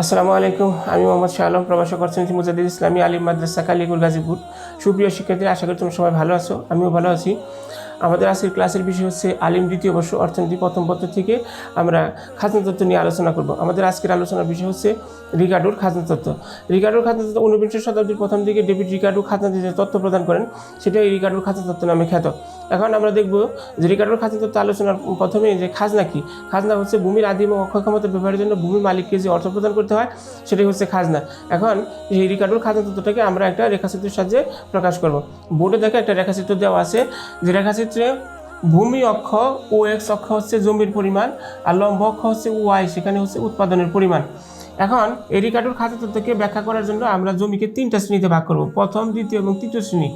আসসালামু আলাইকুম। আমি মোহাম্মদ শাহ আলম, প্রভাষক অর্থনীতি মুজাদ্দিদ ইসলামী আলিম মাদ্রাসা কালিয়াকৈর গাজীপুর। সুপ্রিয় শিক্ষার্থীরা, আশা করি তোমরা সবাই ভালো আছো, আমিও ভালো আছি। আমাদের আজকের ক্লাসের বিষয় হচ্ছে আলিম দ্বিতীয় বর্ষ অর্থনীতি প্রথম পত্র থেকে আমরা খাজনা তত্ত্ব নিয়ে আলোচনা করব। আমাদের আজকের আলোচনার বিষয় হচ্ছে রিকার্ডোর খাজনা তত্ত্ব। রিকার্ডোর খাজনা তত্ত্ব 19বিংশ শতাব্দীর প্রথম দিকে ডেভিড রিকার্ডো খাজনা যে তত্ত্ব প্রদান করেন, সেটাই রিকার্ডোর খাজনা তত্ত্ব নামে খ্যাত। এখন আমরা দেখব যে রিকার্ডোর খাজনা তত্ত্ব আলোচনার প্রথমে যে খাজনা কি। খাজনা হচ্ছে ভূমির আদিম ও অক্ষয় ক্ষমতা ব্যবহারের জন্য ভূমি মালিককে যে অর্থ প্রদান করতে হয়, সেটাই হচ্ছে খাজনা। এখন এই রিকার্ডোর খাজনা তত্ত্বটাকে আমরা একটা রেখাচিত্রের সাহায্যে প্রকাশ করব। বোর্ডে দেখে একটা রেখাচিত্র দেওয়া আছে, যে রেখাচিত্রে ভূমি অক্ষ ও এক্স অক্ষ হচ্ছে জমির পরিমাণ, আর লম্ব অক্ষ হচ্ছে ওয়াই, সেখানে হচ্ছে উৎপাদনের পরিমাণ। এখন এই রিকার্ডোর খাজনা তত্ত্বকে ব্যাখ্যা করার জন্য আমরা জমিকে 3টা শ্রেণীতে ভাগ করব, প্রথম, দ্বিতীয় এবং তৃতীয় শ্রেণী।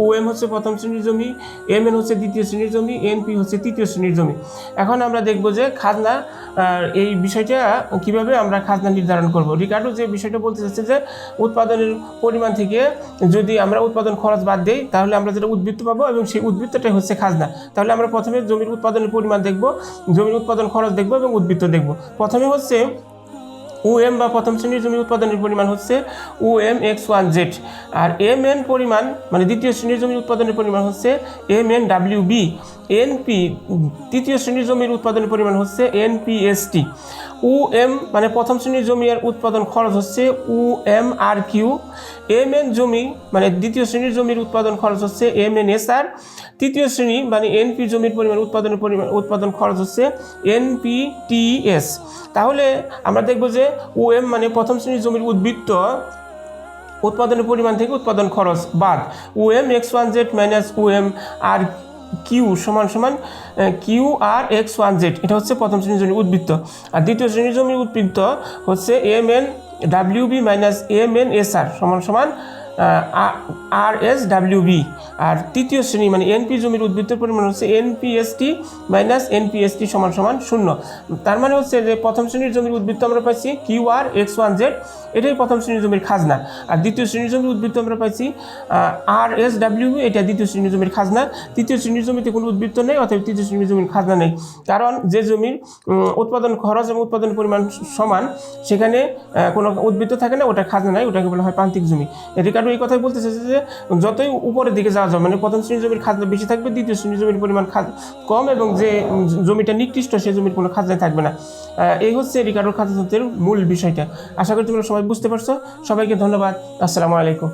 ও এম হচ্ছে প্রথম শ্রেণীর জমি, এম এন হচ্ছে দ্বিতীয় শ্রেণীর জমি, এন পি হচ্ছে তৃতীয় শ্রেণীর জমি। এখন আমরা দেখব যে খাজনা এই বিষয়টা কিভাবে আমরা খাজনা নির্ধারণ করব। রিকার্ডো যে বিষয়টা বলতে চাচ্ছে যে উৎপাদনের পরিমাণ থেকে যদি আমরা উৎপাদন খরচ বাদ দিই, তাহলে আমরা যেটা উদ্বৃত্ত পাবো, এবং সেই উদ্বৃত্তটাই হচ্ছে খাজনা। তাহলে আমরা প্রথমে জমির উৎপাদনের পরিমাণ দেখব, জমির উৎপাদন খরচ দেখব এবং উদ্বৃত্ত দেখব। প্রথমে হচ্ছে ওএম বা প্রথম শ্রেণীর জমি উৎপাদনের পরিমাণ হচ্ছে ওএম X1Z, আর এম এন পরিমাণ মানে দ্বিতীয় শ্রেণীর জমির উৎপাদনের পরিমাণ হচ্ছে MNWB। এনপি তৃতীয় শ্রেণীর জমির উৎপাদনের পরিমাণ হচ্ছে NPST। ওএম মানে প্রথম শ্রেণীর জমির উৎপাদন খরচ হচ্ছে OMRQ। এমএন জমি মানে দ্বিতীয় শ্রেণীর জমির উৎপাদন খরচ হচ্ছে MNSR। তৃতীয় শ্রেণী মানে এনপি জমির উৎপাদন খরচ হচ্ছে NPTS। তাহলে আমরা দেখব যে ওএম মানে প্রথম শ্রেণীর জমির উৎপাদনের পরিমাণ থেকে উৎপাদন খরচ বাদ, ওএম X1Z মাইনাস ওএম আর কিউ সমান সমান কিউ আর X1Z, এটা হচ্ছে প্রথম শ্রেণীর জমির উদ্বৃত্ত। আর দ্বিতীয় শ্রেণীর জমির উদ্বৃত্ত হচ্ছে MNWB মাইনাস MNSR সমান সমান RSWB। আর তৃতীয় শ্রেণী মানে এনপি জমির উদ্বৃত্তের পরিমাণ হচ্ছে NPST মাইনাস NPST সমান সমান 0। তার মানে হচ্ছে যে প্রথম শ্রেণীর জমির উদ্বৃত্ত আমরা পাইছি QR X1Z, এটাই প্রথম শ্রেণীর জমির খাজনা। আর দ্বিতীয় শ্রেণীর জমির উদ্বৃত্ত আমরা পাইছি RSWB, এটা দ্বিতীয় শ্রেণীর জমির খাজনা। তৃতীয় শ্রেণীর জমিতে কোনো উদ্বৃত্ত নেই, অথবা তৃতীয় শ্রেণীর জমির খাজনা নেই। কারণ যে জমির উৎপাদন খরচ এবং উৎপাদন পরিমাণ সমান, সেখানে কোনো উদ্বৃত্ত থাকে না, ওটা খাজনা নাই, ওটাকে বলা হয় প্রান্তিক জমি। রিকার্ডো এই কথাই বলতে চাইছে যে যতই উপরের দিকে যাওয়া যাবে মানে প্রথম শ্রেণীর জমির খাজনা বেশি থাকবে, দ্বিতীয় শ্রেণীর জমির পরিমাণ কম, এবং যে জমিটা নিকৃষ্ট সেই জমির কোনো খাজনা থাকবে না। এই হচ্ছে রিকার্ডোর খাজনা তত্ত্বের মূল বিষয়টা। আশা করি তোমরা সবাই বুঝতে পারছো। সবাইকে ধন্যবাদ। আসসালামু আলাইকুম।